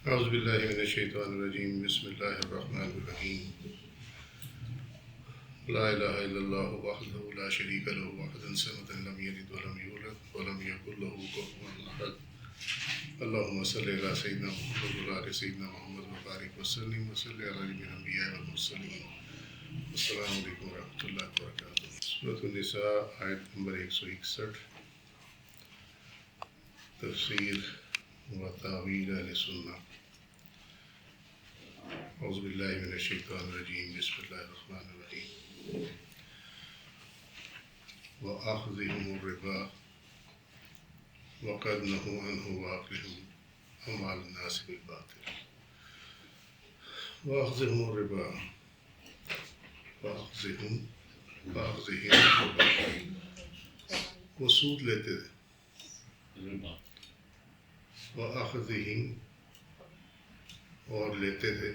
اعوذ باللہ من الشیطان الرجیم بسم اللہ الرحمن الرحیم لا الہ الا اللہ وحدہ لا شریک لہ وحدہ صمد لم یلد ولم یولد ولم یکن لہ کفوا احد اللہم صلی علی سیدنا محمد وعلی سیدنا محمد وبارک وسلم وصلی علی جمیع الانبیاء والمرسلین۔ السلام علیکم ورحمۃ اللہ وبرکاتہ۔ سورۃ النساء آیت نمبر 161، تفسیر و تعویل اہل سنہ۔ اعوذ باللہ من الشیطان الرجیم بسم اللہ الرحمن الرحیم وَأَخْذِهِمُ الرِّبَا وَقَدْ نَهُوا عَنْهُ وَأَكْلِهِمْ أَمْوَالَ النَّاسِ بِالْبَاطِلِ۔ وَأَخْذِهِمُ الرِّبَا وَأَخْذِهِمْ الرِّبَا، وہ سود لیتے تھے۔ وَأَخْذِهِمْ، اور لیتے تھے،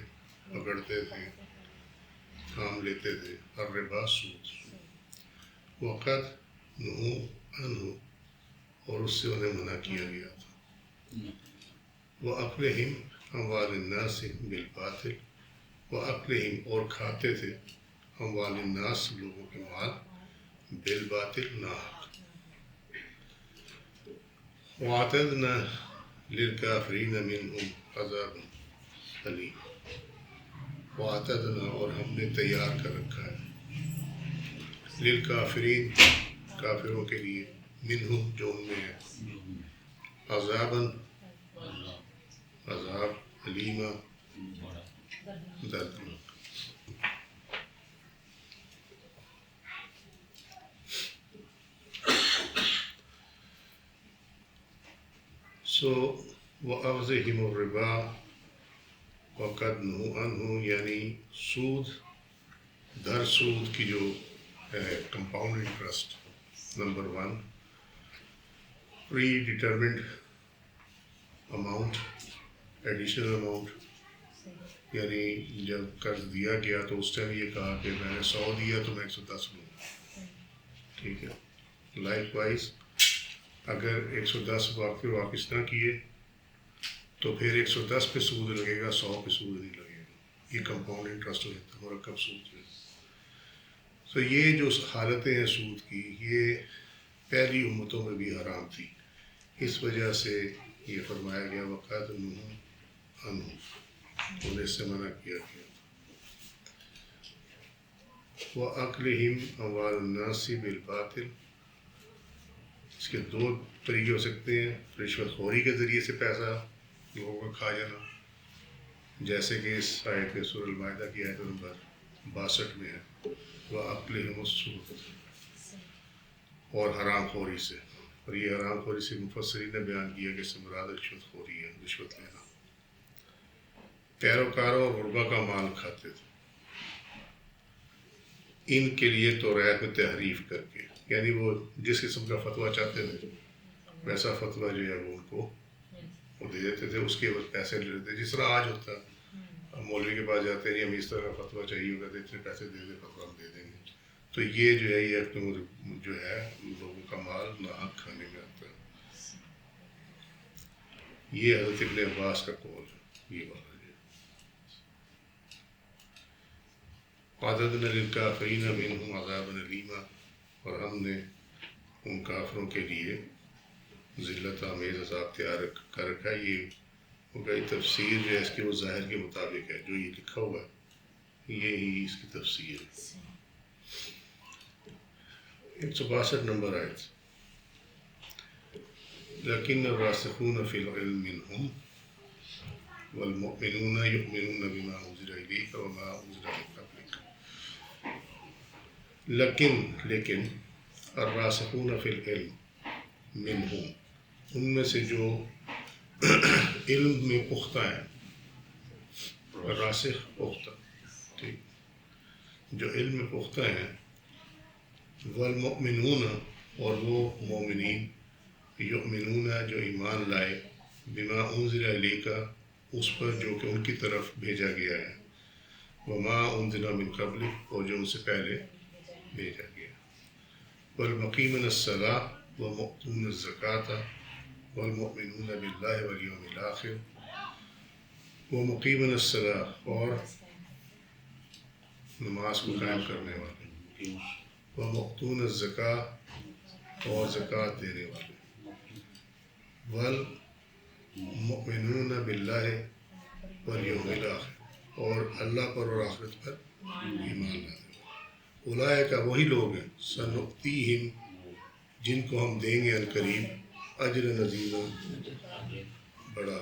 پکڑتے تھے، کام لیتے تھے، الربا سود۔ وقد نہوا عنہ، اور اس سے انہیں منع کیا گیا تھا۔ وَأَكْلِهِمْ أَمْوَالِ النَّاسِ بِالْبَاطِلِ، وَأَكْلِهِمْ، اور کھاتے تھے، أَمْوَالِ النَّاسِ، لوگوں کے مال، بالباطل، ناحق۔ وَأَعْتَدْنَا لِلْكَافِرِينَ مِنْهُمْ عَذَابًا أَلِيمًا۔ وَأَعْتَدْنَا، اور ہم نے تیار کر رکھا ہے، للکافرین، کافروں کے لیے، منہم، جو ان میں ہے، عذابًا، عذاب، علیما، دردناک۔ وَأَخْذِهِمُ الرِّبَا وَقَدْ نُهُوا عَنْهُ، یعنی سود، در سود کی جو ہے کمپاؤنڈ انٹرسٹ، نمبر 1، پری ڈیٹرمنڈ اماؤنٹ، ایڈیشنل اماؤنٹ، یعنی جب قرض دیا گیا تو اس ٹائم یہ کہا کہ میں نے 100 دیا تو میں 110 لوں گا، ٹھیک ہے۔ لائک وائز اگر 110 واپس نہ کیے تو پھر 110 پہ سود لگے گا، 100 پہ سود نہیں لگے گا۔ یہ کمپاؤنڈ انٹرسٹ ہو جاتا ہے، مرکب سود جو ہے۔ تو یہ جو حالتیں ہیں سود کی، یہ پہلی امتوں میں بھی حرام تھی، اس وجہ سے یہ فرمایا گیا وَقَدْ نُهُوا عَنْهُ، انہیں سے منع کیا گیا۔ وَأَكْلِهِمْ أَمْوَالَ النَّاسِ بِالْبَاطِلِ، اس کے دو طریقے ہو سکتے ہیں، رشوت خوری کے ذریعے سے پیسہ لوگوں کا کھا جانا، جیسے کہ اس آیت میں سورۃ المائدہ کی آیت نمبر 62 میں ہے، وَأَكْلِهِمُ السُّحْتَ، اور حرام خوری سے، اور یہ حرام خوری سے مفسرین نے بیان کیا کہ اس سے مراد رشوت خوری ہے، رشوت لینا۔ پیروکاروں اور غربا کا مال کھاتے تھے، ان کے لیے توریت میں تحریف کر کے، یعنی وہ جس قسم کا فتویٰ چاہتے تھے ویسا فتویٰ جو ہے وہ ان کو وہ دے دیتے تھے، اس کے پیسے لے لیتے، جس طرح آج ہوتا ہے، مولوی کے پاس جاتے ہیں، ہمیں اس طرح کا فتویٰ چاہیے ہوگا تو اتنے پیسے دے دیں، فتویٰ ہم دے دیں گے۔ تو یہ جو ہے یہ جو ہے لوگوں کا مال ناحق کھانے میں آتا ہے۔ یہ حضرت ابن عباس کا قول ہے، یہ بات ہے۔ وَأَعْتَدْنَا لِلْكَافِرِينَ مِنْهُمْ عَذَابًا أَلِيمًا، اور ہم نے ان کافروں کے لیے ذلت آمیز عذاب تیار کر رکھا ہے۔ یہ ہوگا تفسیر جو ہے اس کے وہ ظاہر کے مطابق ہے، جو یہ لکھا ہوا ہے یہی اس کی تفسیر ہے۔ 162 نمبر آیت، لَكِنَّ الرَّاسِخُونَ فِي الْعِلْمِ مِنْهُمْ وَالْمُؤْمِنُونَ يُؤْمِنُونَ بِمَا أُنزِلَ إِلَيْكَ وَمَا أُنزِلَ مِن قَبْلِكَ۔ لیکن الراسخون فی العلم منہم، ان میں سے جو علم میں پختہ ہیں، راسخ پختہ، ٹھیک، جو علم میں پختہ ہیں، والمؤمنون، اور وہ مومنین، یؤمنون، جو ایمان لائے، بما انزل الیک، اس پر جو کہ ان کی طرف بھیجا گیا ہے، وما انزل من قبل، اور جو ان سے پہلے بھیجا گیا، والمقیمون الصلاۃ ومؤتون الزکاۃ والمؤمنون باللہ والیوم الآخر، وہ مقیم الصلاۃ اور نماز کو قائم کرنے والے، وہ مؤتون الزکاۃ اور زکوٰۃ دینے والے، والمؤمنون باللہ والیوم الآخر اور اللہ پر اور آخرت پر ایمان لانے والے، اولئک وہی لوگ ہیں سنؤتیہم جن کو ہم دیں گے عنقریب اجر عظیما بڑا۔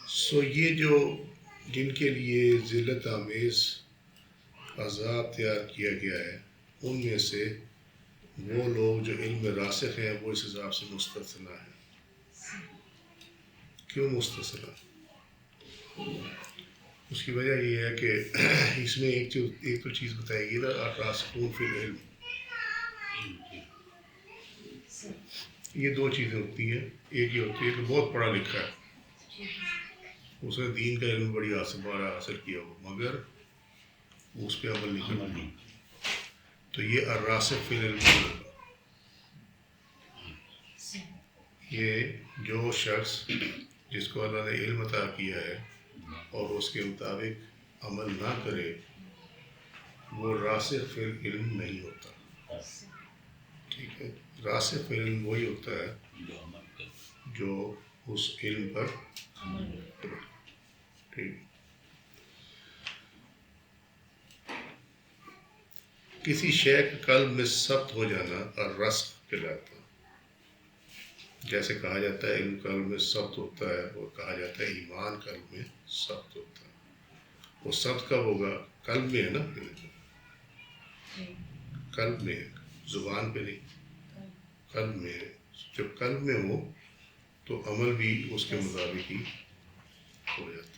سو یہ جو جن کے لیے ذلت آمیز عذاب تیار کیا گیا ہے، ان میں سے وہ لوگ جو علم میں راسخ ہیں وہ اس حساب سے مستثنیٰ ہیں۔ کیوں مستثنیٰ؟ اس کی وجہ یہ ہے کہ اس میں ایک تو چیز بتائی گئی نا، الراسخون فی العلم، یہ دو چیزیں ہوتی ہیں۔ ایک یہ ہوتی ہے کہ بہت پڑھا لکھا ہے، اس نے دین کا علم بڑی بڑا حاصل کیا ہو، مگر اس پہ عمل نہیں کرنا، تو یہ الراسخ فی العلم ہوگا۔ یہ جو شخص جس کو اللہ نے علم عطا کیا ہے اور اس کے مطابق عمل نہ کرے، وہ راسخ فی العلم نہیں ہوتا۔ ٹھیک ہے، راسخ فی العلم وہی ہوتا ہے جو اس علم پر ٹھیک۔ کسی شے کے قلب میں ثبت ہو جانا اور رسخ کہلاتا ہے۔ جیسے کہا جاتا ہے علم قلب میں ثبت ہوتا ہے، اور کہا جاتا ہے ایمان قلب میں ثبت ہوتا ہے۔ وہ ثبت کب ہوگا؟ قلب میں ہے نا، قلب میں ہے، زبان پہ نہیں، قلب میں ہے۔ جب قلب میں ہو تو عمل بھی اس کے مطابق ہی ہو جاتا ہے۔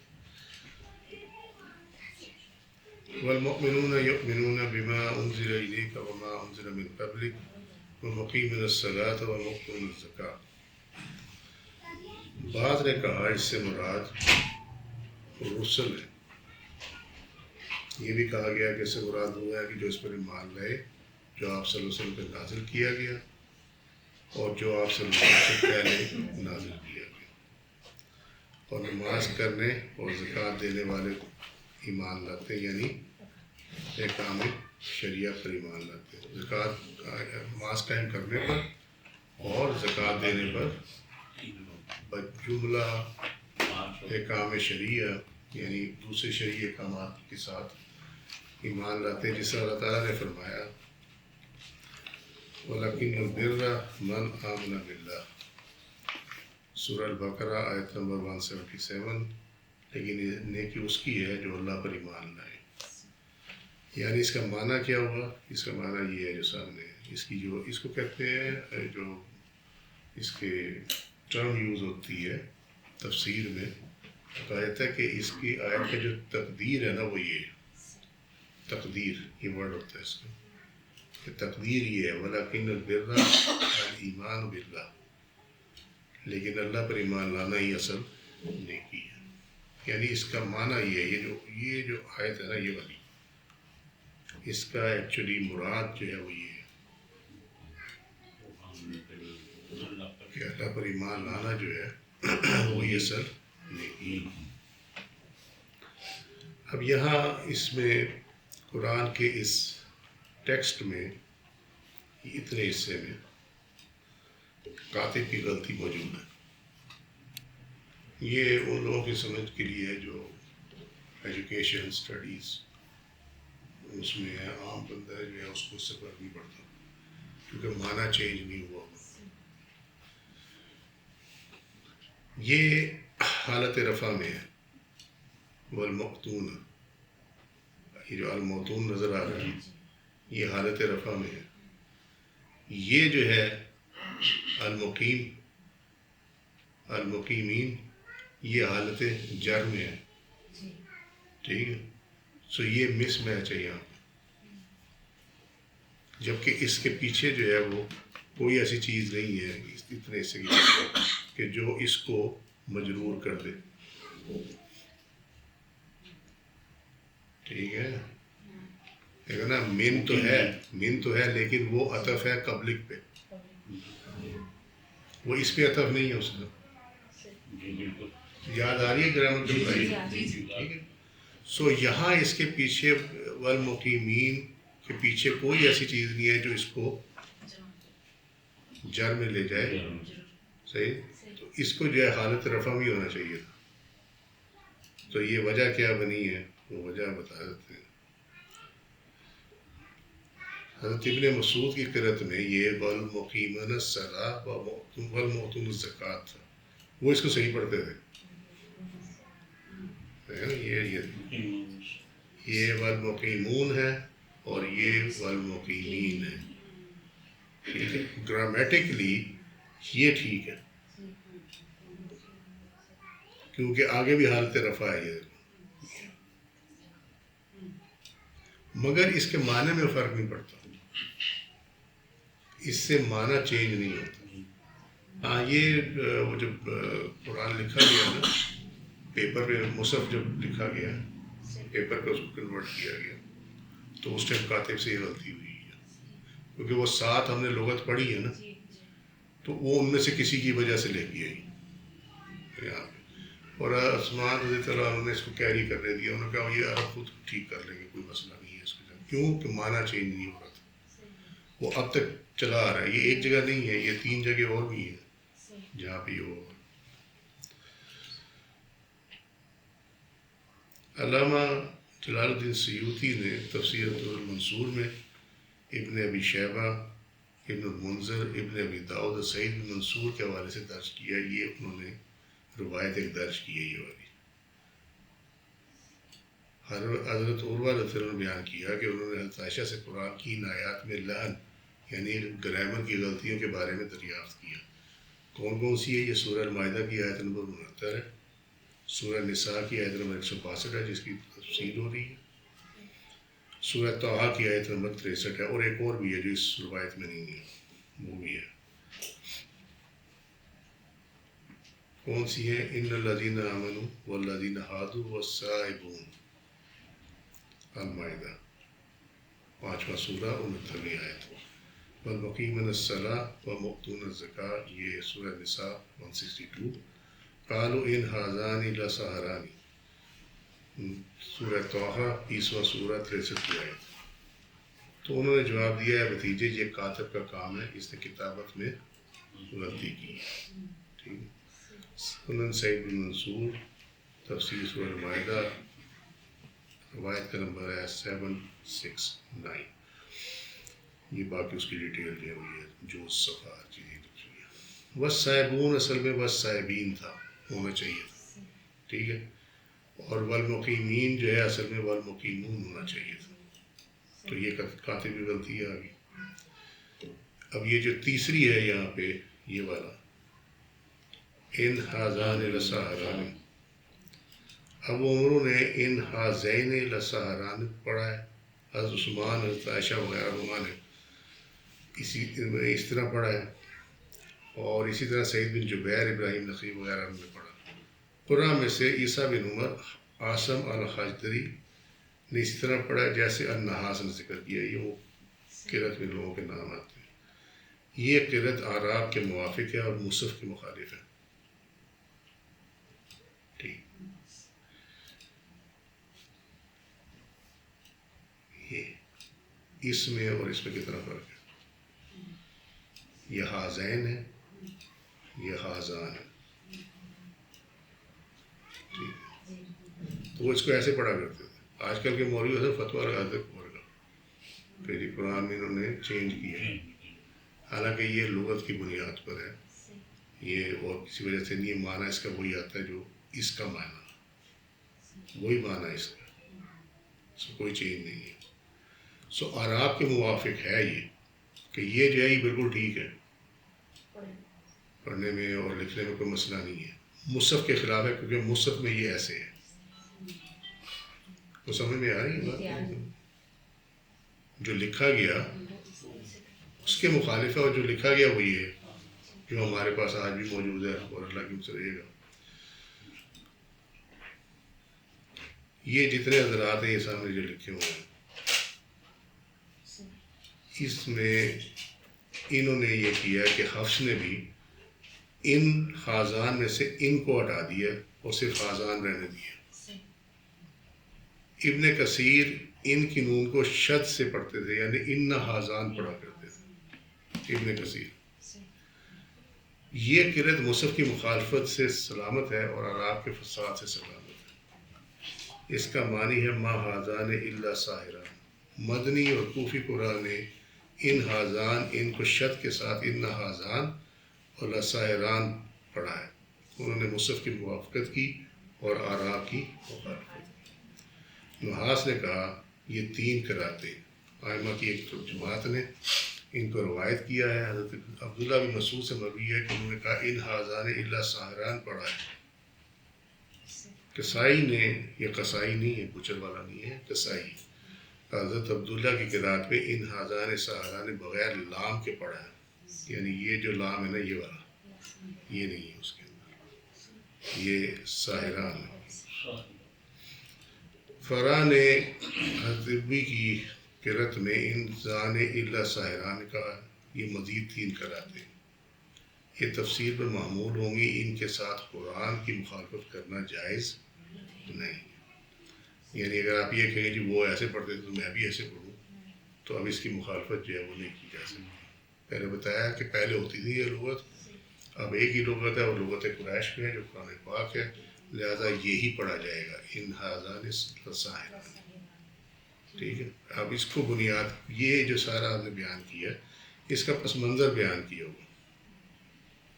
والمؤمنون یؤمنون بما انزل الیک وما انزل من قبلک ومقیمون الصلاۃ ومؤتون الزکاۃ۔ بعض نے کہا اس سے مراد رسل ہے۔ یہ بھی کہا گیا کہ اس سے مراد ہوا ہے کہ جو اس پر ایمان لائے، جو آپ صلی اللہ علیہ وسلم پہ نازل کیا گیا اور جو آپ صلی اللہ علیہ وسلم سے پہلے نازل کیا گیا، اور نماز کرنے اور زکوٰۃ دینے والے ایمان لاتے، یعنی احکام شریعت پر ایمان لاتے، زکوٰۃ نماز قائم کرنے پر اور زکوٰۃ دینے پر جملہ احکام شریعہ، یعنی دوسرے شرعی احکامات کے ساتھ ایمان لاتے، جس طرح اللہ تعالیٰ نے فرمایا وَلَكِنَّ الْبِرَّ مَنْ آمَنَ بِاللَّهِ، سورہ البقرہ آیت نمبر 177۔ لیکن نیکی اس کی ہے جو اللہ پر ایمان لائے۔ یعنی اس کا معنی کیا ہوا؟ اس کا معنی یہ ہے جو سامنے ہے، اس کو کہتے ہیں، جو اس کے ٹرم یوز ہوتی ہے تفسیر میں، کہا جاتا ہے کہ اس کی آیت کا جو تقدیر ہے نا، وہ یہ ہے، تقدیر یہ ورڈ ہوتا ہے اس کا، کہ تقدیر یہ ہے وَلَكِنَّ الْبِرَّ الْإِيمَانُ بِاللَّهِ، لیکن اللہ پر ایمان لانا ہی اصل نیکی ہے۔ یعنی اس کا معنی یہ ہے، یہ جو آیت ہے نا، یہ والی، اس کا ایکچولی مراد جو ہے وہ یہ ہے کہ اللہ پر ایمان لانا جو ہے وہی اصل نیکی ہے۔ اب یہاں اس میں قرآن کے اس ٹیکسٹ میں اتنے حصے میں کاتب کی غلطی موجود ہے۔ یہ ان لوگوں کی سمجھ کے لیے جو ایجوکیشن اسٹڈیز اس میں عام بندہ جو ہے اس کو اس سے فرق نہیں پڑتا، کیونکہ معنی چینج نہیں ہوا۔ یہ حالت رفع میں ہے، والمؤتون، یہ جو المؤتون نظر آ رہا ہے یہ حالت رفع میں ہے۔ یہ جو ہے المقیمین یہ حالت جر میں ہے، ٹھیک ہے۔ سو یہ مس میچ ہے یہاں پہ، جبکہ اس کے پیچھے جو ہے وہ کوئی ایسی چیز نہیں ہے اتنے سے کہ جو اس کو مجرور کر دے، ٹھیک ہے نا۔ من تو ہے لیکن وہ عطف ہے قبلک پہ، وہ اس پہ عطف نہیں ہے اس کا. یاد آ رہی ہے گرامر کے بھائی؟ ٹھیک ہے. سو یہاں اس کے پیچھے والمقیمین کے پیچھے کوئی ایسی چیز نہیں ہے جو اس کو جر میں لے جائے. صحیح. تو اس کو جو ہے حالت رفع بھی ہونا چاہیے تھا. تو یہ وجہ کیا بنی ہے وہ وجہ بتا دیتے ہیں. حضرت ابن مسعود کی قرأت میں یہ والمقیمون الصلاۃ والمؤتون الزکوٰۃ تھا. وہ اس کو صحیح پڑھتے تھے. یہ والمقیمون ہے اور یہ والمقیمین ہے. ٹھیک ہے. گرامیٹکلی یہ ٹھیک ہے کیونکہ آگے بھی حالت رفع ہے یہ. مگر اس کے معنی میں فرق نہیں پڑتا. اس سے معنی چینج نہیں ہوتا. ہاں یہ وہ جب قرآن لکھا گیا نا پیپر پہ مصحف جب لکھا گیا پیپر پہ اس کو کنورٹ کیا گیا تو اس ٹائم کاتب سے یہ غلطی ہوئی ہے کیونکہ وہ ساتھ ہم نے لغت پڑھی ہے نا تو وہ ان میں سے کسی کی وجہ سے لے کے آئی یہاں پہ. اور عثمان رضی اللہ عنہ نے اس کو کیری کرنے دیا. انہوں نے کہا یہ عرب خود ٹھیک کر لیں گے کوئی مسئلہ نہیں ہے اس کے ساتھ. کیوں کہ معنی چینج نہیں ہو رہا تھا. وہ اب تک چلا آ رہا ہے. یہ ایک جگہ نہیں ہے یہ 3 جگہ اور بھی ہیں جہاں پہ یہ ہو. علامہ جلال الدین سیوطی نے تفسیر المنصور میں ابن ابی شیبہ ابن المنذر ابن ابی داؤد سعید بن منصور کے حوالے سے درج کیا. یہ انہوں نے روایت ایک درج کی ہے یہ والی. حضرت عروہ رضی اللہ عنہ نے بیان کیا کہ انہوں نے حضرت عائشہ سے قرآن کی ان آیات میں لعن یعنی گرامر کی غلطیوں کے بارے میں دریافت کیا. کون کون سی ہے؟ یہ سورہ المائدہ کی آیت نمبر 69 ہے. سورہ نساء کی آیت نمبر 162 ہے جس کی تفصیل ہو رہی ہے. سورہ طٰہٰ کی آیت نمبر 63 ہے. اور ایک اور بھی ہے جو اس روایت میں نہیں ہے وہ بھی ہے. کون سی ہے؟ ان الذین آمنوا والذین ہادوا والسائبون. المائدہ 5واں سورہ 69ویں آیت. والمقیمون الصلاۃ والمؤتون الزکوٰۃ یہ سورہ نساء 162. قالوا ان ھذان لساحران سورہ طٰہٰ 20واں سورہ 63 کی آیت. تو انہوں نے جواب دیا ہے بھتیجے یہ کاتب کا کام ہے اس نے کتابت میں غلطی کی ہے. ٹھیک ہے. سنن سعید بن منصور تفسیر سورہ المائدہ روایت کا نمبر ہے 769. یہ باقی اس کی ڈیٹیل جو ہوئی ہے جو صفحہ چیزیں لکھی ہے. والسائبون اصل میں والسائبین تھا ہونا چاہیے تھا. ٹھیک ہے. اور والمقیمین جو ہے اصل میں والمقیمون ہونا چاہیے تھا. تو یہ کاتب کی غلطی آ گئی. اب یہ جو تیسری ہے یہاں پہ یہ والا ان ھذان لساحران. ابو عمرو نے ان ھذین لساحران پڑھا ہے. حضرت عثمان حضرت عائشہ وغیرہ نے اس طرح پڑھا ہے. اور اسی طرح سعید بن جبیر ابراہیم نخعی وغیرہ نے پڑھا. قرآن میں سے عیسیٰ بن عمر عاصم الحجری نے اسی طرح پڑھا ہے جیسے النحاس نے ذکر کیا. یہ وہ قرأت میں لوگوں کے نام آتے ہیں. یہ قرأت اعراب کے موافق ہے اور مصحف کے مخالف ہے. ٹھیک. یہ اس میں اور اس میں کتنا فرق ہے. یہ ھذین ہے یہ ھذان ہے. ٹھیک ہے. تو وہ اس کو ایسے پڑھا کرتے تھے. آج کل کے مولوی سے فتویٰ لگاتے پڑھا پھر قرآن میں انہوں نے چینج کیا ہے. حالانکہ یہ لغت کی بنیاد پر ہے یہ اور کسی وجہ سے نہیں. یہ معنی اس کا وہی آتا ہے جو اس کا معنی وہی معنی اس کا. اس کو کوئی چینج نہیں ہے. سو اعراب کے موافق ہے یہ کہ یہ جو ہے یہ بالکل ٹھیک ہے پڑھنے میں اور لکھنے میں کوئی مسئلہ نہیں ہے. مصحف کے خلاف ہے کیونکہ مصحف میں یہ ایسے ہے. وہ سمجھ میں آ رہی ہے بات. جو لکھا گیا اس کے مخالف ہے اور جو لکھا گیا وہی ہے جو ہمارے پاس آج بھی موجود ہے اور اللہ کی سے رہے گا. یہ جتنے حضرات ہیں یہ سامنے جو لکھے ہوئے ہیں اس میں انہوں نے یہ کیا کہ حفص نے بھی ان خازان میں سے ان کو ہٹا دیا اور صرف خازان رہنے دیا. ابن کثیر ان کی نون کو شد سے پڑھتے تھے، یعنی ان خازان پڑھا کرتے تھے ابن کثیر. یہ قرأت مصحف کی مخالفت سے سلامت ہے اور اعراب کے فساد سے سلامت ہے. اس کا معنی ہے ما حاضان الا ساحران. مدنی اور کوفی قرآن نے ان حاضان ان کو شد کے ساتھ ان حاضان اور لساحران پڑھا ہے. انہوں نے مصحف کی موافقت کی اور اعراب کی مخالفت کی. نحاس نے کہا یہ 3 قرأتیں ائمہ کی ایک جماعت نے ان کو روایت کیا ہے. حضرت عبداللہ بن مسعود سے مروی ہے کہ انہوں نے کہا ان حاضان الا ساحران پڑھا ہے. قصائی نے، یہ قصائی نہیں ہے، بچر والا نہیں ہے، قصائی حضرت عبداللہ کی قرأت پہ ان حاضان ساحران بغیر لام کے پڑھا ہے. یعنی یہ جو لام ہے نا یہ والا، یہ نہیں ہے اس کے اندر، یہ ساحران ہے. فرا نے حضربی کی قرأت میں ان زان الا ساحران کہا. یہ مزید 3 قرأتیں یہ تفسیر پر معمول ہوں گی. ان کے ساتھ قرآن کی مخالفت کرنا جائز نہیں. یعنی اگر آپ یہ کہیں جی وہ ایسے پڑھتے تھے تو میں بھی ایسے پڑھوں، تو اب اس کی مخالفت جو ہے وہ نہیں کی جا سکتی. پہلے بتایا کہ پہلے ہوتی تھی یہ لغت، اب ایک ہی لغت ہے اور لغت قریش میں ہے جو قرآن پاک ہے، لہذا یہی پڑھا جائے گا ان حاضان ساحران. ٹھیک ہے. اب اس کو بنیاد یہ جو سارا آپ نے بیان کیا اس کا پس منظر بیان کیا ہوگا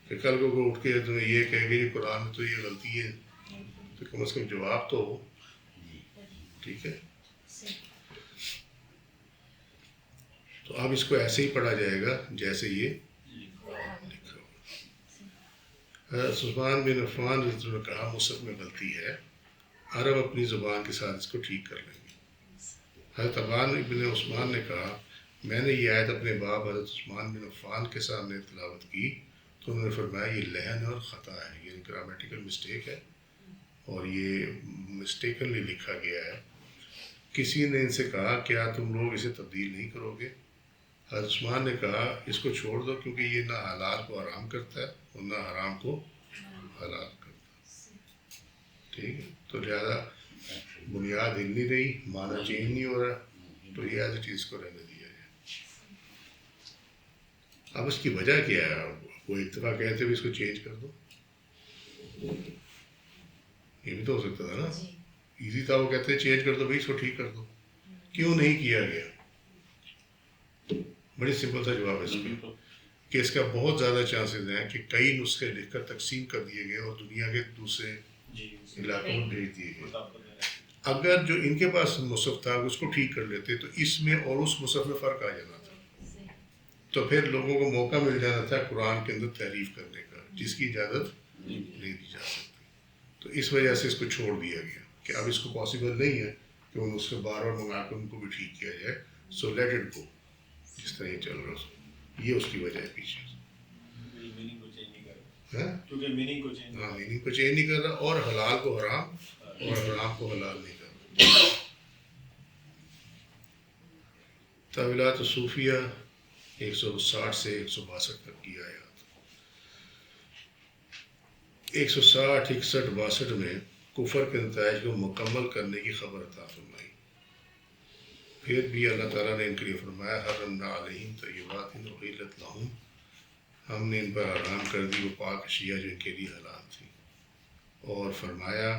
کہ کل کو اٹھ کے تمہیں یہ کہے گی قرآن میں تو یہ غلطی ہے، تو کم از کم جواب تو ہو. ٹھیک ہے. تو اب اس کو ایسے ہی پڑھا جائے گا جیسے یہ لکھا ہوگا. حضرت عثمان بن عفان رضی اللہ عنہ نے کہا مصحف میں غلطی ہے، عرب اپنی زبان کے ساتھ اس کو ٹھیک کر لیں گے. حضرت عبان بن عثمان نے کہا میں نے یہ آیت اپنے باپ حضرت عثمان بن عفان کے سامنے تلاوت کی تو انہوں نے فرمایا یہ لحن اور خطا ہے، یعنی گرامیٹیکل مسٹیک ہے اور یہ مسٹیکنلی لکھا گیا ہے. کسی نے ان سے کہا کیا تم لوگ اسے تبدیل نہیں کرو گے؟ حضرت عثمان نے کہا اس کو چھوڑ دو کیونکہ یہ نہ حلال کو حرام کرتا ہے اور نہ حرام کو حلال کرتا ہے. ٹھیک ہے. تو لہذا بنیاد ہل نہیں رہی، معنی چینج نہیں ہو رہا، تو یہ ایز اٹ از کو رہنے دیا جائے. اب اس کی وجہ کیا ہے؟ وہ اتفاق کہتے ہوئے اس کو چینج کر دو، یہ بھی تو ہو سکتا تھا نا. ایزی تھا، وہ کہتے ہیں چینج کر دو بھائی، اس کو ٹھیک کر دو. کیوں نہیں کیا گیا؟ بڑی سمپل سا جواب ہے اس میں کہ اس کا بہت زیادہ چانسز ہیں کہ کئی نسخے لکھ کر تقسیم کر دیے گئے اور دنیا کے دوسرے علاقوں میں بھیج دیے گئے. اگر جو ان کے پاس مصحف تھا اس کو ٹھیک کر لیتے تو اس میں اور اس مصحف میں فرق آ جانا تھا، تو پھر لوگوں کو موقع مل جاتا تھا قرآن کے اندر تحریف کرنے کا، جس کی اجازت نہیں دی جا سکتی. تو اس وجہ سے اس کو چھوڑ دیا گیا کہ اب اس کو پاسبل نہیں ہے کہ ان اس کو بار بار منگا کر ان کو بھی ٹھیک کیا جائے. سو لیٹ اٹ گو، جس طرح یہ چل رہا ہے یہ اس کی وجہ ہے پیچھے. میننگ کو چینج نہیں کر رہا اور حلال کو حرام اور حرام کو حلال نہیں کر رہا. تاویلات صوفیہ 160 سے 162 تک کی آیات. 160، 61، 62 میں کفر کے نتائج کو مکمل کرنے کی خبر عطا فرمائی. پھر بھی اللہ تعالیٰ نے ان کے لیے فرمایا حرمنا علیہم طیبات احلت لہم، ہم نے ان پر حرام کر دی وہ پاک اشیاء جو ان کے لیے حلال تھی. اور فرمایا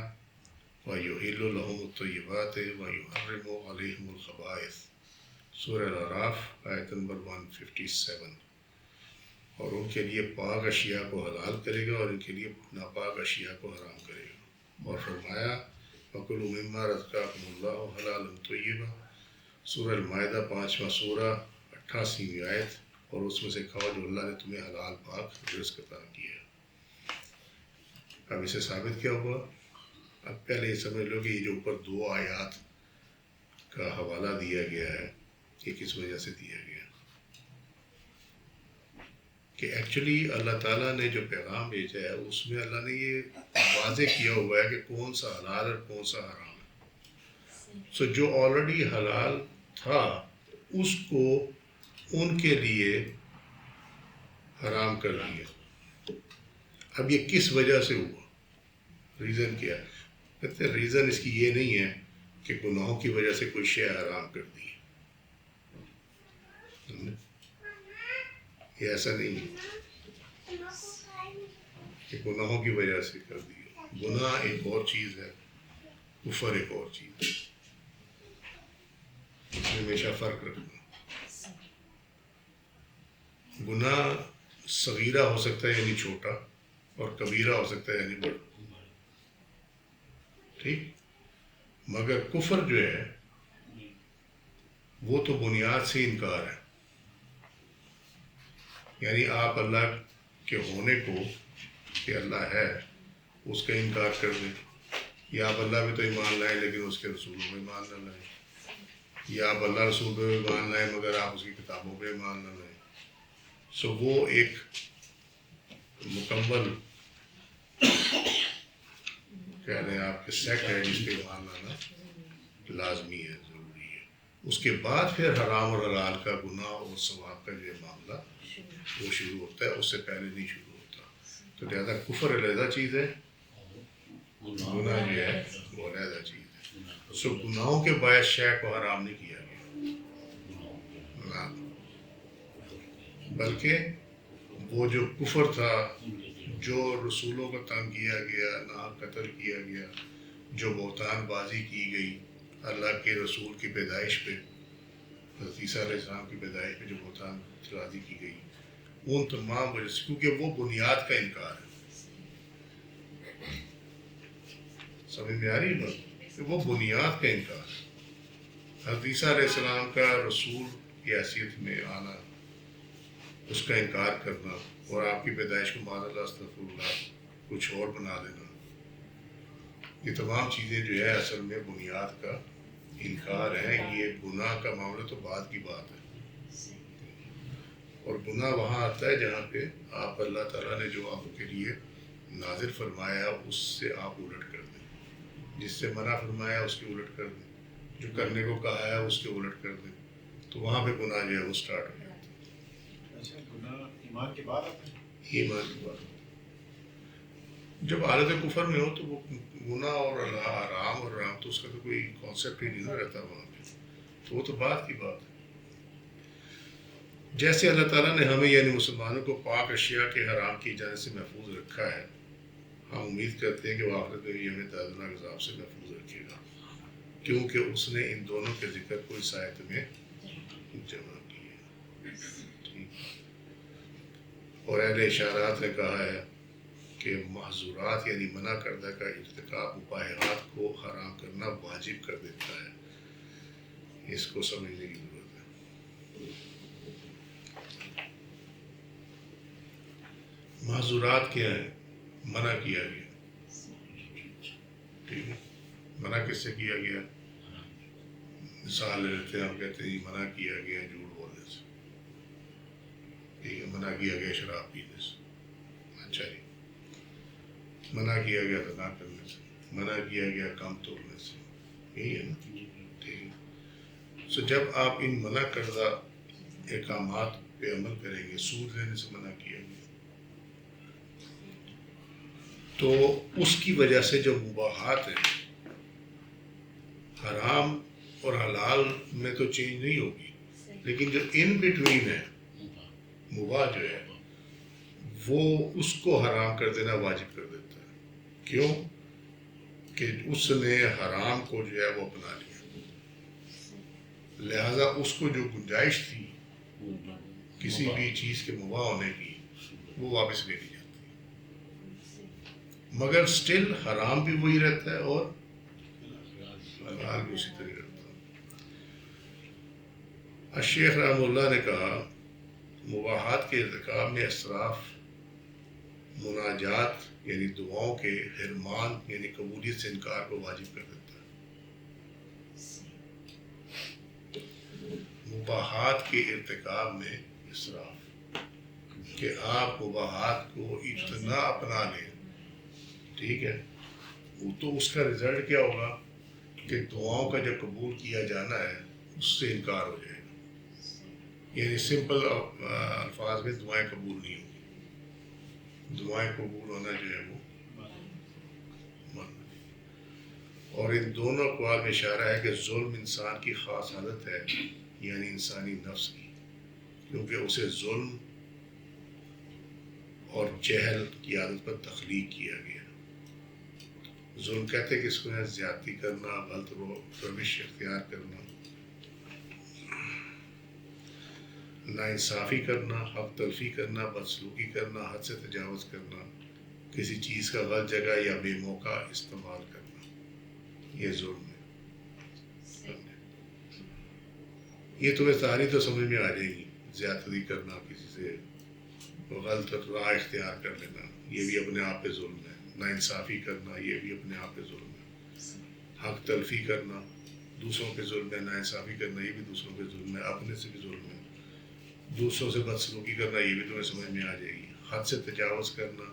وَيُحِلُّ لَهُمُ الطَّيِّبَاتِ وَيُحَرِّمُ عَلَيْهِمُ الْخَبَائِثَ، سورہ الاعراف آیت نمبر 157. اور ان کے لیے پاک اشیاء کو حلال کرے گا اور ان کے لیے ناپاک اشیاء کو حرام کرے گا. اور فرمایا وَكُلُوا مِمَّا رَزَقَكُمُ اللَّهُ حَلَالًا طَيِّبًا، سورہ المائدہ 5واں سورہ 88ویں آیت. اور اس میں سے کھاؤ جو اللہ نے تمہیں حلال پاک رزق عطا کیا ہے. اب اسے ثابت کیا ہوا؟ اب پہلے یہ سمجھ لو کہ یہ جو اوپر 2 آیات کا حوالہ دیا گیا ہے یہ کس وجہ سے دیا گیا کہ ایکچولی اللہ تعالیٰ نے جو پیغام بھیجا ہے اس میں اللہ نے یہ واضح کیا ہوا ہے کہ کون سا حلال اور کون سا حرام ہے. سو جو آلریڈی حلال تھا اس کو ان کے لیے حرام کر دیا. اب یہ کس وجہ سے ہوا؟ ریزن کیا؟ کہتے ہیں ریزن اس کی یہ نہیں ہے کہ گناہوں کی وجہ سے کوئی شے حرام کر دی. یہ ایسا نہیں ہے کہ گناہوں کی وجہ سے کر دی. گناہ ایک اور چیز ہے، کفر ایک اور چیز ہے. اس میں ہمیشہ فرق رکھنا. گناہ صغیرہ ہو سکتا ہے یعنی چھوٹا، اور کبیرہ ہو سکتا ہے یعنی بڑا. ٹھیک. مگر کفر جو ہے وہ تو بنیاد سے انکار ہے. یعنی آپ اللہ کے ہونے کو، کہ اللہ ہے، اس کا انکار کر دیں. یا آپ اللہ پہ تو ایمان لائیں لیکن اس کے رسولوں پہ ایمان نہ لائیں. یا آپ اللہ رسول پہ ایمان لائیں مگر آپ اس کی کتابوں پہ ایمان نہ لائیں. سو وہ ایک مکمل کہہ رہے ہیں آپ کے سیٹ ہے جس پہ ایمان لانا لازمی ہے، ضروری ہے. اس کے بعد پھر حرام اور حلال کا گناہ اور ثواب کا جو معاملہ وہ شروع ہوتا ہے، اس سے پہلے نہیں شروع ہوتا. تو لہٰذا کفر علیحدہ چیز ہے، گناہ جو ہے وہ علیحدہ چیز ہے. سو گناہوں کے باعث شے کو حرام نہیں کیا گیا، بلکہ وہ جو کفر تھا، جو رسولوں کو تنگ کیا گیا، نہ قتل کیا گیا، جو بہتان بازی کی گئی اللہ کے رسول کی پیدائش پہ، حضرت عیسیٰ علیہ السلام کی پیدائش پہ جو بہتان بازی کی گئی، ان تمام وجہ سے، کیونکہ وہ بنیاد کا انکار ہے. سمجھ میں آ رہی ہے بات؟ کہ وہ بنیاد کا انکار ہے. حضرت عیسیٰ علیہ السلام کا رسول کی حیثیت میں آنا، اس کا انکار کرنا، اور آپ کی پیدائش کو معاذ اللہ استغفر اللہ کچھ اور بنا دینا، یہ تمام چیزیں جو ہے اصل میں بنیاد کا انکار ہے. یہ گناہ کا معاملہ تو بعد کی بات ہے، اور گناہ وہاں آتا ہے جہاں پہ آپ اللہ تعالیٰ نے جو آپ کے لیے نازل فرمایا اس سے آپ الٹ کر دیں، جس سے منع فرمایا اس کے الٹ کر دیں، جو کرنے کو کہا ہے اس کے الٹ کر دیں. تو وہاں پہ گناہ جو ہے وہ سٹارٹ ہو جاتا ہے. اچھا، گناہ ایمان کے بعد آتا ہے؟ ایمان کی بات جب حالت کفر میں ہو تو وہ گناہ اور حرام اور حرام تو اس کا تو کوئی کانسیپٹ ہی نہیں رہتا وہاں پہ. تو وہ تو بات کی بات ہے. جیسے اللہ تعالیٰ نے ہمیں یعنی مسلمانوں کو پاک اشیاء کے حرام کی جانے سے محفوظ رکھا ہے، ہم امید کرتے ہیں کہ وہ آخرت میں بھی ہمیں دردناک عذاب سے محفوظ رکھے گا، کیونکہ اس نے ان دونوں کے ذکر کو اس آیت میں جمع کیا. اور اہل اشارات نے کہا ہے کہ محظورات یعنی منع کردہ کا ارتکاب مباحات کو حرام کرنا واجب کر دیتا ہے. اس کو سمجھنے کی ضرورت ہے. محظورات کیا ہے؟ منع کیا گیا. ٹھیک ہے، منع کس سے کیا گیا؟ مثال لے لیتے ہیں، ہم کہتے ہیں منع کیا گیا جھوٹ بولنے سے. ٹھیک ہے، منع کیا گیا شراب پینے سے. اچھا جی، منع کیا گیا زنا کرنے سے، منع کیا گیا کام توڑنے سے. یہی ہے نا؟ ٹھیک ہے. سو جب آپ ان منع کردہ احکامات پہ عمل کریں گے، سود لینے سے منع کیا گیا، تو اس کی وجہ سے جو مباحات ہیں، حرام اور حلال میں تو چینج نہیں ہوگی، لیکن جو ان بٹوین ہے، مباح جو ہے، وہ اس کو حرام کر دینا واجب کر دیتا ہے. کیوں؟ کہ اس نے حرام کو جو ہے وہ اپنا لیا، لہذا اس کو جو گنجائش تھی کسی بھی چیز کے مباح ہونے کی وہ واپس لے لی جاتی ہے، مگر سٹل حرام بھی وہی رہتا ہے اور حلال بھی اسی طرح رہتا ہے. الشیخ رحمہ اللہ نے کہا مباحات کے ارتکاب میں اسراف، مناجات یعنی دعاؤں کے حرمان یعنی قبولیت سے انکار کو واجب کر دیتا ہے. مباحات کے ارتکاب میں اسراف، کہ آپ مباحات کو اتنا اپنا لیں، ٹھیک ہے، وہ تو اس کا رزلٹ کیا ہوگا کہ دعاؤں کا جو قبول کیا جانا ہے اس سے انکار ہو جائے گا. یعنی سمپل الفاظ میں دعائیں قبول نہیں ہوگی، دعائیں قبول ہونا جو ہے وہ اور ان دونوں اقوال میں اشارہ ہے کہ ظلم انسان کی خاص عادت ہے، یعنی انسانی نفس کی، کیونکہ اسے ظلم اور جہل کی عادت پر تخلیق کیا گیا۔ ظلم کہتے ہیں کہ اس کو ہے زیادتی کرنا، غلط روش اختیار کرنا، ناانصافی کرنا، حق تلفی کرنا، بدسلوکی کرنا، حد سے تجاوز کرنا، کسی چیز کا غلط جگہ یا بے موقع استعمال کرنا، یہ ظلم ہے۔ یہ تمہیں ساری تو سمجھ میں آ جائے گی، زیادتی کرنا، کسی سے غلط راہ اختیار کر لینا، یہ بھی اپنے آپ پہ ظلم ہے، ناانصافی کرنا، یہ بھی اپنے آپ پہ ظلم ہے، حق تلفی کرنا دوسروں پہ ظلم ہے، ناانصافی کرنا یہ بھی دوسروں پہ ظلم ہے، اپنے سے بھی ظلم ہے، دوسروں سے بدسلوکی کرنا یہ بھی تمہیں سمجھ میں آ جائے گی، حد سے تجاوز کرنا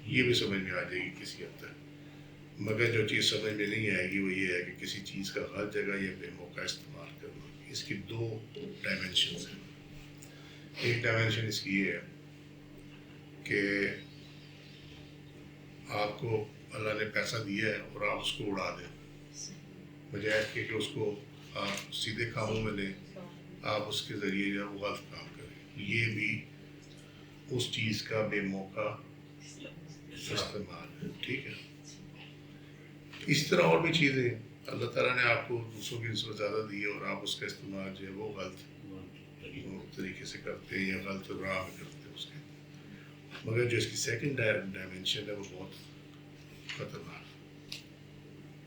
یہ بھی سمجھ میں آ جائے گی کسی حد تک، مگر جو چیز سمجھ میں نہیں آئے گی وہ یہ ہے کہ کسی چیز کا غلط جگہ یا بے موقع استعمال کرنا۔ اس کی دو ڈائمنشنز ہیں۔ ایک ڈائمنشن اس کی یہ ہے کہ آپ کو اللہ نے پیسہ دیا ہے اور آپ اس کو اڑا دیں، بجائے کہ اس کو آپ سیدھے کاموں میں لیں، آپ اس کے ذریعے جو ہے وہ غلط کام کریں، یہ بھی اس چیز کا بے موقع استعمال ہے، ٹھیک ہے۔ اس طرح اور بھی چیزیں اللہ تعالیٰ نے آپ کو دوسروں کی نسبت زیادہ دی ہے اور آپ اس کا استعمال جو ہے وہ غلط طریقے سے کرتے ہیں یا غلط راہ میں کرتے ہیں اس کے، مگر جو اس کی سیکنڈ ڈائمنشن ہے وہ بہت خطرناک ہے،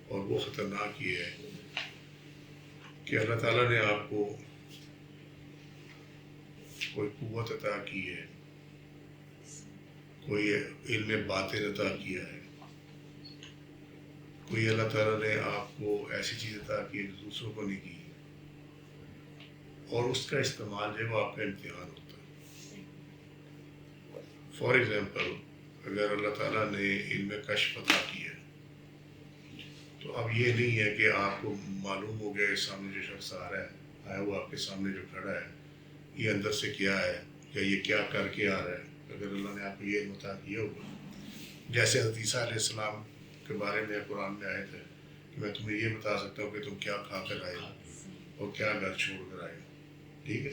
اور وہ خطرناک یہ ہے کہ اللہ تعالیٰ نے آپ کو کوئی قوت عطا کی ہے، کوئی علم باطن عطا کیا ہے، کوئی اللہ تعالیٰ نے آپ کو ایسی چیز عطا کی ہے جو دوسروں کو نہیں کی، اور اس کا استعمال جو ہے وہ آپ کا امتحان ہوتا ہے۔ فار ایگزامپل اگر اللہ تعالیٰ نے علم کشف عطا کیا ہے تو اب یہ نہیں ہے کہ آپ کو معلوم ہو گیا سامنے جو شخص آ رہا ہے، آیا وہ آپ کے سامنے جو کھڑا ہے یہ اندر سے کیا ہے یا یہ کیا کر کے آ رہا ہے۔ اگر اللہ نے آپ کو یہ علم عطا کیا ہوگا، جیسے حضرت عیسیٰ علیہ السلام کے بارے میں قرآن میں آئے تھے کہ میں تمہیں یہ بتا سکتا ہوں کہ تم کیا کھا کر آئے ہو اور کیا گھر چھوڑ کر آئے ہو، ٹھیک ہے۔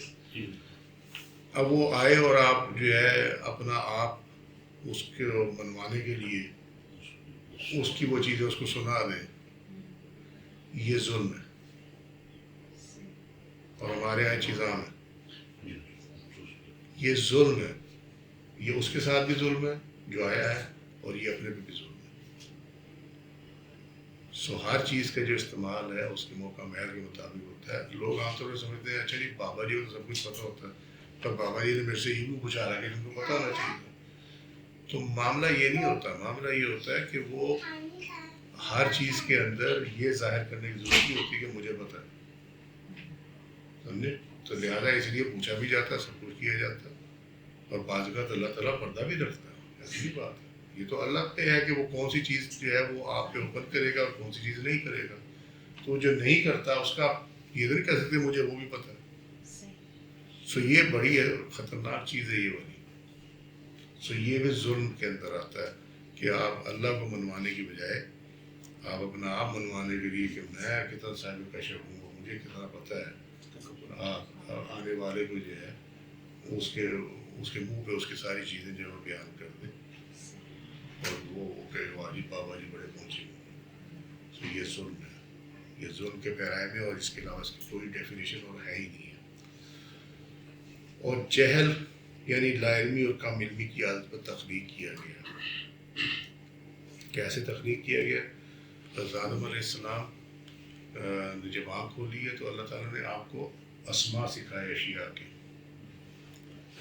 اب وہ آئے اور آپ جو ہے اپنا آپ اس کو منوانے کے لیے اس کی وہ چیزیں اس کو سنا دیں، یہ ظلم ہے، اور ہمارے یہاں چیزاں ہیں، یہ ظلم ہے، یہ اس کے ساتھ بھی ظلم ہے جو آیا ہے اور یہ اپنے پہ بھی ظلم ہے۔ سو ہر چیز کا جو استعمال ہے اس کے موقع محل کے مطابق ہوتا ہے۔ لوگ عام طور پر سمجھتے ہیں اچھا جی بابا جی کو سب کچھ پتہ ہوتا ہے، پر بابا جی نے میرے سے یہ بھی پوچھا رہا کہ ان کو پتہ ہونا چاہیے، تو معاملہ یہ نہیں ہوتا، معاملہ یہ ہوتا ہے کہ وہ ہر چیز کے اندر یہ ظاہر کرنے کی ضرورت نہیں ہوتی کہ مجھے پتہ ہے، سمجھے؟ تو لہٰذا اس لیے پوچھا بھی جاتا ہے، سب کچھ کیا جاتا ہے، اور بعض اوقات اللہ تعالیٰ پردہ بھی رکھتا ہے، ایسی بات ہے۔ یہ تو اللہ پہ ہے کہ وہ کون سی چیز جو ہے وہ آپ پہ اوپن کرے گا اور کون سی چیز نہیں کرے گا، تو جو نہیں کرتا اس کا یہ نہیں کہہ سکتے مجھے وہ بھی پتہ ہے۔ سو یہ بڑی خطرناک چیز ہے یہ والی۔ سو یہ بھی ظلم کے اندر آتا ہے کہ آپ اللہ کو منوانے کی بجائے آپ اپنا آپ منوانے کے لیے کہ میں کتنا صاحب کشف ہوں، مجھے کتنا پتہ ہے، آپ آنے والے کو جو ہے اس کے منہ پہ اس کی ساری چیزیں جو ہے بیان کر دیں، اور وہ کہ واجب بابا جی بڑے پہنچے ہوئے۔ تو یہ ظلم ہے، یہ ظلم کے پیرائے میں، اور اس کے علاوہ اس کی کوئی ڈیفینیشن اور ہے ہی نہیں ہے۔ اور جہل یعنی لا علمی اور کم علمی کی عادت پر تخلیق کیا گیا۔ کیسے تخلیق کیا گیا؟ حضرت آدم علیہ السلام نے جب آنکھ کھولی ہے تو اللہ تعالیٰ نے آپ کو اسماء سکھائے اشیاء کے۔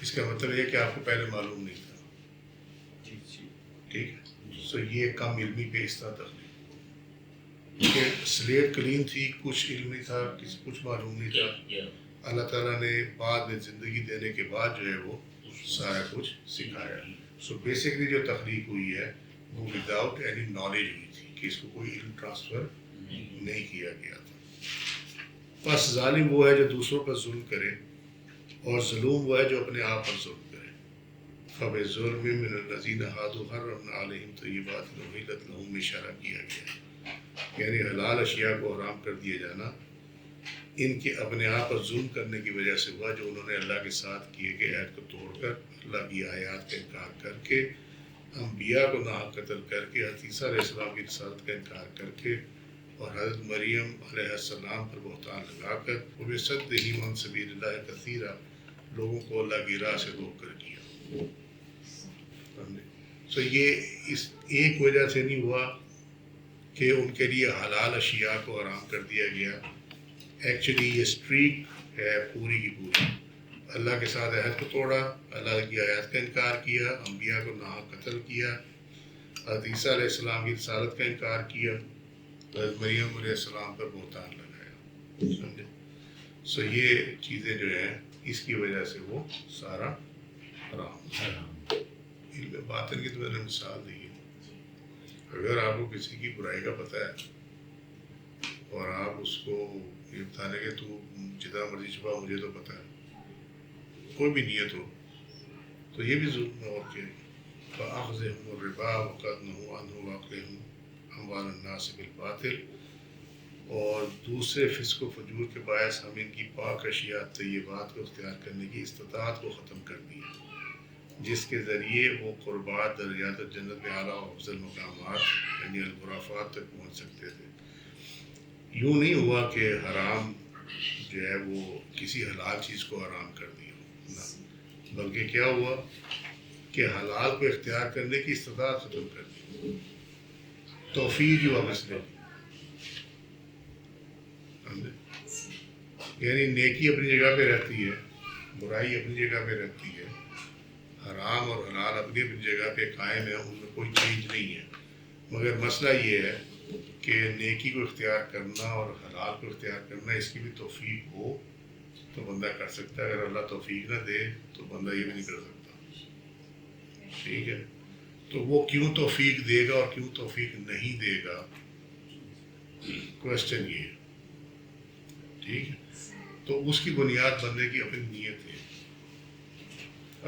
اس کا مطلب یہ کہ آپ کو پہلے معلوم نہیں تھا، ٹھیک ہے۔ سو یہ کم علمی پہ اس طرح تخلیق، کہ سلیٹ کلین تھی، کچھ علم نہیں تھا، کچھ معلوم نہیں تھا، اللہ تعالیٰ نے بعد میں زندگی دینے کے بعد جو ہے وہ سارا کچھ سکھایا۔ سو بیسکلی جو تخلیق ہوئی ہے وہ وداؤٹ اینی نالج ہوئی تھی، کہ اس کو کوئی علم ٹرانسفر نہیں کیا گیا تھا۔ بس ظالم وہ ہے جو دوسروں پر ظلم کرے اور ظلم وہ ہے جو اپنے آپ پر ظلم کرے. فَبِظُلْمٍ مِّنَ الَّذِينَ هَادُوا حَرَّمْنَا عَلَيْهِمْ طَيِّبَاتٍ أُحِلَّتْ لَهُم میں اشارہ کیا گیا ہے. یعنی حلال اشیاء کو حرام کر دیا جانا ان کے اپنے آپ پر ظلم کرنے کی وجہ سے ہوا، جو انہوں نے اللہ کے ساتھ کیے گئے عہد کو توڑ کر، اللہ کی آیات کا انکار کر کے، انبیاء کو ناحق قتل کر کے، حضرت عیسیٰ علیہ السلام کی رسالت کا انکار کر کے، اور حضرت مریم علیہ السلام پر بہتان لگا کر وَبِصَدِّهِمْ عَن سَبِيلِ اللَّهِ كَثِيرًا لوگوں کو اللہ کی راہ سے روک کر کیا. سو یہ اس ایک وجہ سے نہیں ہوا کہ ان کے لیے حلال اشیاء کو حرام کر دیا گیا. ایکچولی یہ اسٹریک ہے پوری کی پوری. اللہ کے ساتھ عہد کو توڑا، اللہ کی آیات کا انکار کیا، انبیاء کو ناحق قتل کیا، حضرت عیسیٰ علیہ السلام کی رسالت کا انکار کیا، حضرت مریم علیہ السلام پر بہتان لگایا. سمجھے؟ سو یہ چیزیں جو ہیں اس کی وجہ سے وہ سارا حرام. علم باطن کی تو میں نے مثال دی ہے. اگر آپ کو کسی کی برائی کا پتہ ہے اور آپ اس کو یہ بتانے کہ تو جتنا مرضی چھپا، مجھے تو پتہ ہے، کوئی بھی نیت ہو تو یہ بھی ظلم ہے. اور کہ فَأَخْذِهُمُ الرِّبَا وَقَدْ نُهُوا عَنْهُ وَأَكْلِهِمْ أَمْوَالَ النَّاسِ بِالْبَاطِلِ. اور دوسرے فسق و فجور کے باعث ہم ان کی پاک اشیاء طیبات کو اختیار کرنے کی استطاعت کو ختم کر دیا، جس کے ذریعے وہ قربات، درجات جنت میں اعلیٰ و افضل مقامات یعنی الغرفات تک پہنچ سکتے تھے. یوں نہیں ہوا کہ حرام جو ہے وہ کسی حلال چیز کو حرام کر دیا، نہ، بلکہ کیا ہوا کہ حلال کو اختیار کرنے کی استطاعت ختم کر دی. توفیق ہوا مسئلے کی. یعنی نیکی اپنی جگہ پہ رہتی ہے، برائی اپنی جگہ پہ رہتی ہے، حرام اور حلال اپنی اپنی جگہ پہ قائم ہے، ان میں کوئی چینج نہیں ہے. مگر مسئلہ یہ ہے کہ نیکی کو اختیار کرنا اور حلال کو اختیار کرنا، اس کی بھی توفیق ہو تو بندہ کر سکتا ہے. اگر اللہ توفیق نہ دے تو بندہ یہ بھی نہیں کر سکتا. ٹھیک ہے؟ تو وہ کیوں توفیق دے گا اور کیوں توفیق نہیں دے گا، کوشچن یہ ہے. ٹھیک ہے؟ تو اس کی بنیاد بندے کی اپنی نیت ہے،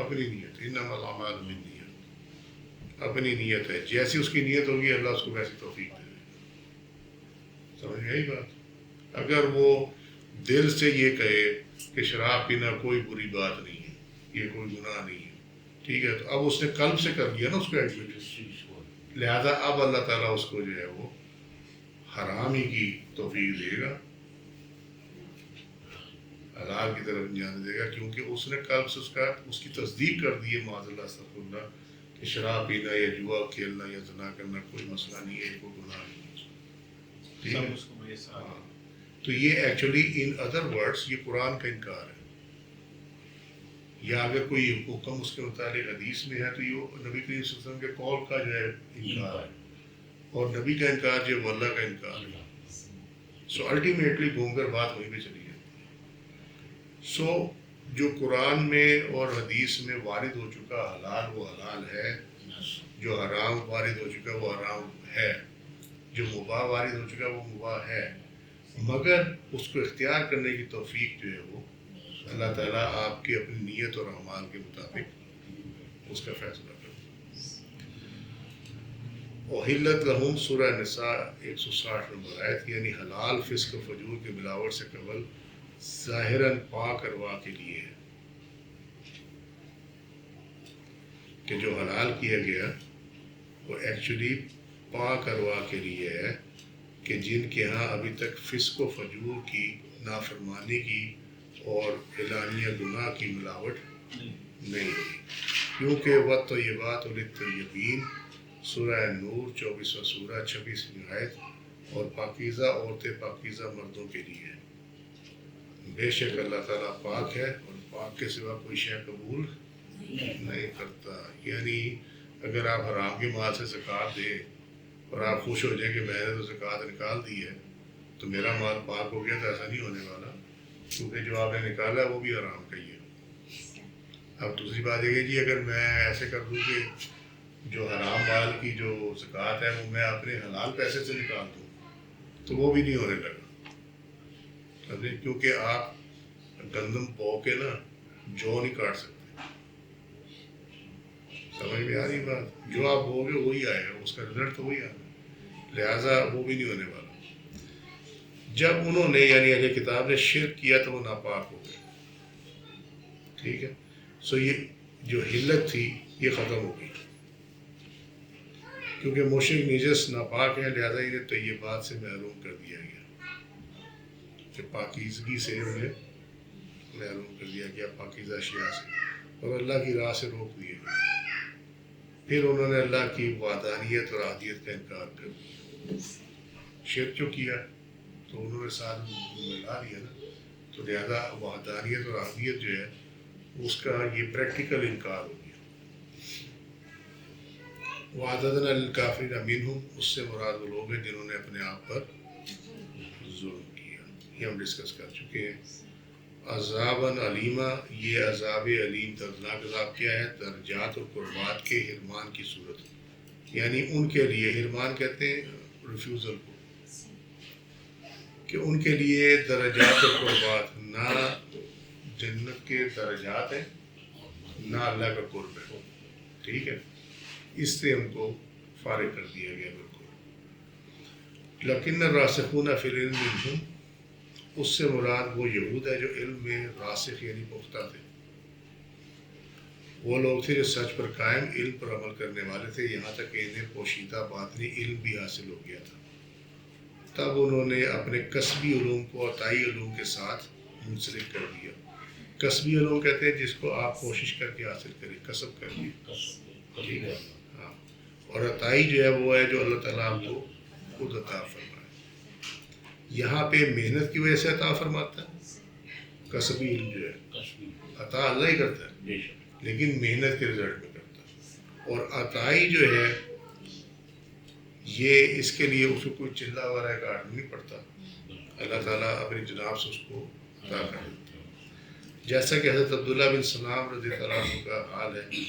اپنی نیت. انما الاعمال بالنیات، اپنی نیت ہے. جیسی اس کی نیت ہوگی اللہ اس کو ویسی توفیق دے گا. سمجھ میں آئی بات؟ اگر وہ دل سے یہ کہے کہ شراب پینا کوئی بری بات نہیں ہے، یہ کوئی گناہ نہیں ہے، ٹھیک ہے، تو اب اس نے قلب سے کر لیا نا اس کو ایڈمٹ، لہذا اب اللہ تعالیٰ اس کو جو ہے وہ حرام ہی کی توفیق دے گا، حلال کی طرف جانے دے گا، کیونکہ اس نے قلب سے اس کی تصدیق کر دی ہے معاذ اللہ استغفر اللہ کہ شراب پینا یا جوا کھیلنا یا زنا کرنا کوئی مسئلہ نہیں ہے، کوئی گناہ نہیں ہے. ٹھیک ہے؟ ہاں. تو یہ ایکچولی ان ادر ورڈس یہ قرآن کا انکار ہے. یا اگر کوئی حکم اس کے متعلق حدیث میں ہے تو یہ نبی کریم صلی اللہ علیہ وسلم کے قول کا جو ہے انکار ہے، اور نبی کا انکار جو ہے وہ اللہ کا انکار ہے. سو الٹیمیٹلی گھوم کر بات وہیں پہ چلی جاتی ہے. سو جو قرآن میں اور حدیث میں وارد ہو چکا حلال وہ حلال ہے، جو حرام وارد ہو چکا وہ حرام ہے، جو مباح وارد ہو چکا وہ مباح ہے، مگر اس کو اختیار کرنے کی توفیق جو ہے وہ اللہ تعالیٰ آپ کی اپنی نیت اور اعمال کے مطابق اس کا فیصلہ کرتا ہے. احلت لہم سورہ نساء 160 نمبر آیت. یعنی حلال فسق و فجور کے ملاوٹ سے قبل ظاہراً پاک ارواح کے لیے ہے کہ جو حلال کیا گیا وہ ایکچولی پاک ارواح کے لیے ہے کہ جن کے ہاں ابھی تک فسق و فجور کی، نافرمانی کی اور اعلانیہ گناہ کی ملاوٹ نہیں ہوئی. کیونکہ وقت و یہ بات للطیبین سورہ نور 24واں سورہ 26ویں آیت، اور پاکیزہ عورتیں پاکیزہ مردوں کے لیے ہیں. بے شک اللہ تعالیٰ پاک ہے اور پاک کے سوا کوئی شے قبول نہیں کرتا. یعنی اگر آپ حرام کے مال سے زکوٰۃ دیں اور آپ خوش ہو جائیں کہ میں نے تو زکوٰۃ نکال دی ہے تو میرا مال پاک ہو گیا، تو ایسا نہیں ہونے والا، کیونکہ جو آپ نے نکالا ہے وہ بھی حرام کا ہی ہے. اب دوسری بات یہ ہے جی اگر میں ایسے کر دوں کہ جو حرام مال کی جو زکوٰۃ ہے وہ میں اپنے حلال پیسے سے نکال دوں تو وہ بھی نہیں ہونے لگا. کیونکہ آپ گندم بو کے نا جو نہیں کاٹ سکتے. سمجھ میں آ رہی بات؟ جو آپ بولو گے وہی آئے گا, اس کا رزلٹ تو وہی آئے گا, لہٰذا وہ بھی نہیں ہونے والا. جب انہوں نے یعنی اہل کتاب نے شرک کیا تو وہ ناپاک ہو گئے. ٹھیک ہے, سو یہ جو حلت تھی یہ ختم ہو گئی, کیونکہ مشرک نجس ناپاک ہیں, لہذا انہیں طیبات سے محروم کر دیا گیا, کہ پاکیزگی سے انہیں محروم کر دیا گیا, پاکیزہ اشیاء سے, اور اللہ کی راہ سے روک دیے گئے. پھر انہوں نے اللہ کی وحدانیت اور احدیت کا انکار کر دیا. شرک جو کیا تو انہوں نے ساتھ ملا لیا نا, تو لہذا وحدانیت اور احدیت جو ہے اس کا یہ پریکٹیکل انکار ہو گیا. وعددنا للکافرین منہم, اس سے مراد وہ لوگ ہیں جنہوں نے اپنے آپ پر ظلم کیا. یہ ہم ڈسکس کر چکے ہیں. عذاباً علیمہ, یہ عذاب علیم دردناک عذاب کیا ہے؟ درجات اور قربات کے حرمان کی صورت, یعنی ان کے لیے حرمان کہتے ہیں ریفیوزل کو, کہ ان کے لیے درجات اور قربات, نہ جنت کے درجات ہیں نہ اللہ کا قرب ہے. ٹھیک ہے, اس سے ہم کو فارغ کر دیا گیا بالکل. لیکن الراسخون فی العلم منہم, اس سے مراد وہ یہود ہے جو علم میں راسخ یعنی پختہ تھے. وہ لوگ تھے جو سچ پر قائم, علم پر عمل کرنے والے تھے, یہاں تک کہ انہیں پوشیدہ باطنی علم بھی حاصل ہو گیا تھا. تب انہوں نے اپنے کسبی علوم کو عطائی علوم کے ساتھ منسلک کر دیا. کسبی علوم کہتے ہیں جس کو آپ کوشش کر کے حاصل کریں, کسب کر کے. ٹھیک ہے, ہاں. اور عطائی جو ہے وہ ہے جو اللہ تعالیٰ آپ کو خود عطا فرمائے. یہاں پہ محنت کی وجہ سے عطا فرماتا ہے, کسبی علم جو ہے عطا اللہ ہی کرتا ہے, لیکن محنت کے رزلٹ میں کرتا ہے. اور عطائی جو ہے یہ اس کے لیے اس کو کوئی چلا وغیرہ کاٹ نہیں پڑتا, اللہ تعالیٰ اپنی جناب سے اس کو عطا کر دیتا ہے. جیسا کہ حضرت عبداللہ بن سلام رضی اللہ عنہ کا حال ہے,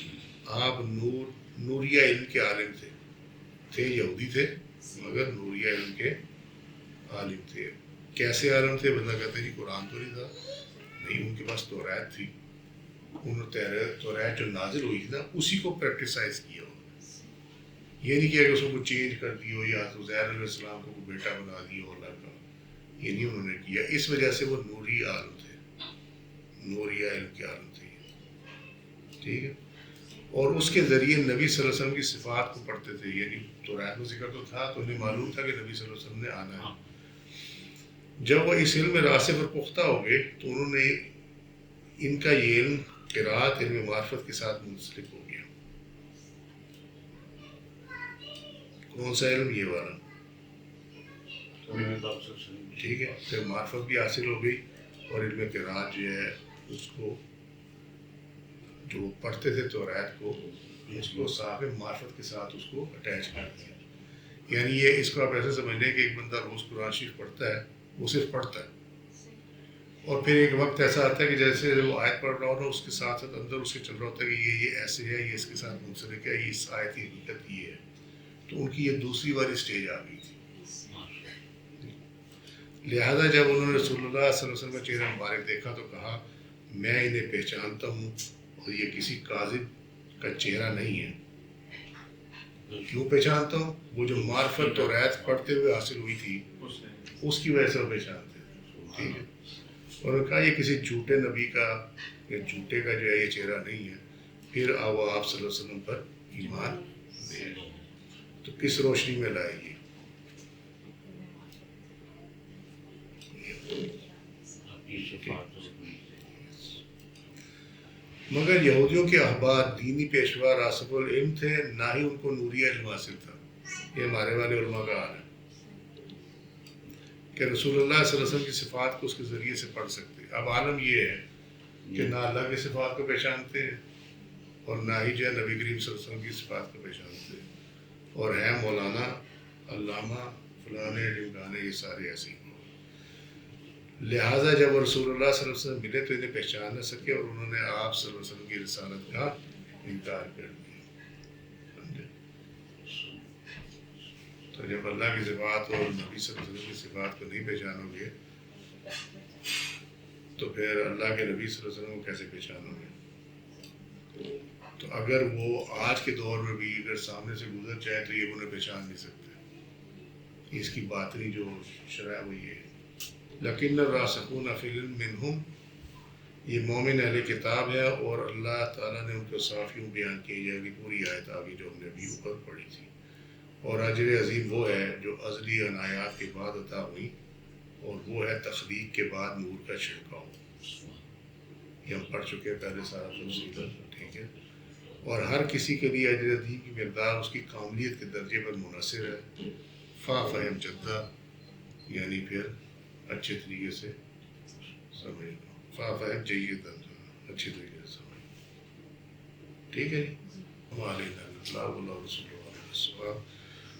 آپ نوریہ علم کے عالم تھے, یہودی تھے مگر نوریہ علم کے عالم تھے. کیسے عالم تھے؟ بندہ کہتے ہیں جی قرآن تو نہیں تھا, نہیں, ان کے پاس توریت تھی. انہوں نے توریت جو نازل ہوئی تھی نا اسی کو پریکٹیسائز کیا. یہ نہیں کیا کہ اس کو چینج کر دیو یا عزیر علیہ السلام کو بیٹا بنا دیو اللہ کا, یہ نہیں انہوں نے کیا. اس وجہ سے وہ نوری عالم تھے, نوریہ علم کے عالم تھے. ٹھیک ہے, اور اس کے ذریعے نبی صلی اللہ علیہ وسلم کی صفات کو پڑھتے تھے. یعنی توریت میں ذکر تو تھا, تو انہیں معلوم تھا کہ نبی صلی اللہ علیہ وسلم نے آنا ہے. جب وہ اس علم میں راسخ اور پختہ ہو گئے تو انہوں نے ان کا یہ علم قرات علم معرفت کے ساتھ منسلک ہو گیا. کون سا علم؟ یہ والا. ٹھیک ہے, پھر معرفت بھی حاصل ہو گئی, اور علم قرات جو ہے اس کو جو پڑھتے تھے توریت کو, اس کو صاحب معرفت کے ساتھ اس کو اٹیچ کر دیا. یعنی یہ اس کو آپ ایسے سمجھ لیں کہ ایک بندہ روز قرآن شریف پڑھتا ہے, وہ صرف پڑھتا ہے, اور پھر ایک وقت ایسا آتا ہے کہ جیسے وہ آیت پڑھ رہا ہوتا ہے اس کے ساتھ ساتھ اندر اس کے چل رہا ہوتا ہے کہ یہ ایسے ہے, یہ اس کے ساتھ منسلک ہے, یہ اس آیت کی حقیقت یہ ہے. تو ان کی یہ دوسری والی سٹیج آ گئی تھی. لہذا جب انہوں نے رسول اللہ صلی اللہ علیہ وسلم کا چہرہ مبارک دیکھا تو کہا میں انہیں پہچانتا ہوں, اور یہ کسی کاذب کا چہرہ نہیں ہے. کیوں پہچانتا ہوں؟ وہ جو معرفت توریت پڑھتے ہوئے حاصل ہوئی تھی اس کی وجہ سے وہ پہچانتے ہیں. ٹھیک ہے, اور انہوں نے کہا یہ کسی جھوٹے نبی کا یا جھوٹے کا جو ہے یہ چہرہ نہیں ہے. پھر وہ آپ صلی اللہ علیہ وسلم پر ایمان لے. تو کس روشنی میں لائے گی؟ مگر یہودیوں کے احبار دینی پیشوا راسخ العلم تھے, نہ ہی ان کو نوریہ علم حاصل تھا. یہ ہمارے والے علماء کا حال ہے کہ رسول اللہ صلی اللہ علیہ وسلم کی صفات کو اس کے ذریعے سے پڑھ سکتے. اب عالم یہ ہے کہ نہ اللہ کی صفات کو پہچانتے ہیں, اور نہ ہی جو ہے نبی کریم صلی اللہ علیہ وسلم کی صفات کو پہچانتے ہیں, اور ہے مولانا علامہ فلانے ڈمکانے, یہ سارے ایسے ہی. لہٰذا جب رسول اللہ صلی اللہ علیہ وسلم ملے تو انہیں پہچان نہ سکے, اور انہوں نے آپ صلی اللہ علیہ وسلم کی رسالت کا انکار کر دیا. تو جب اللہ کی صفات اور نبی صلی اللہ علیہ وسلم کی صفات کو نہیں پہچانو گے تو پھر اللہ کے نبی صلی اللہ علیہ وسلم کو کیسے پہچانو گے؟ تو اگر وہ آج کے دور میں بھی اگر سامنے سے گزر جائے تو یہ انہیں پہچان نہیں سکتے. اس کی باطنی جو شرح وہ یہ ہے. لیکن الراسخون فی العلم منہم، یہ مومن اہل کتاب ہے، اور اللہ تعالیٰ نے ان کو صاف یوں بیان کی جائے کہ پوری آیت آگے جو ہم نے ابھی اوپر پڑھی تھی. اور اجر عظیم وہ ہے جو ازلی عنایات کے بعد عطا ہوئی، اور وہ ہے تخلیق کے بعد نور کا چھڑکاؤ. یہ ہم پڑھ چکے ہیں پہلے سارا تفصیل، ٹھیک ہے. اور ہر کسی کے لیے اجر عظیم کی مقدار اس کی کاملیت کے درجے پر منحصر ہے. فہم جدہ یعنی پھر اچھے طریقے سے سمجھ لو. فہم جیداً اچھے طریقے سے سمجھ لو. ٹھیک ہے جی. ہمارے اللہ اللہ رسول اللہ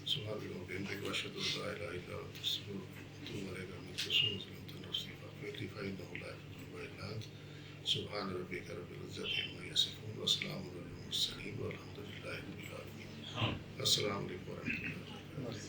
سبحان وبحمدہ واشہد ان لا الہ الا انت استغفرک واتوب الیک. من رسول ظلمت نفسی فانه لا يغفر الا انت. سبحان ربک رب العزۃ عما یصفون وسلام علی المرسلین والحمد للہ رب العالمین. السلام علیکم ورحمۃ اللہ وبرکاتہ.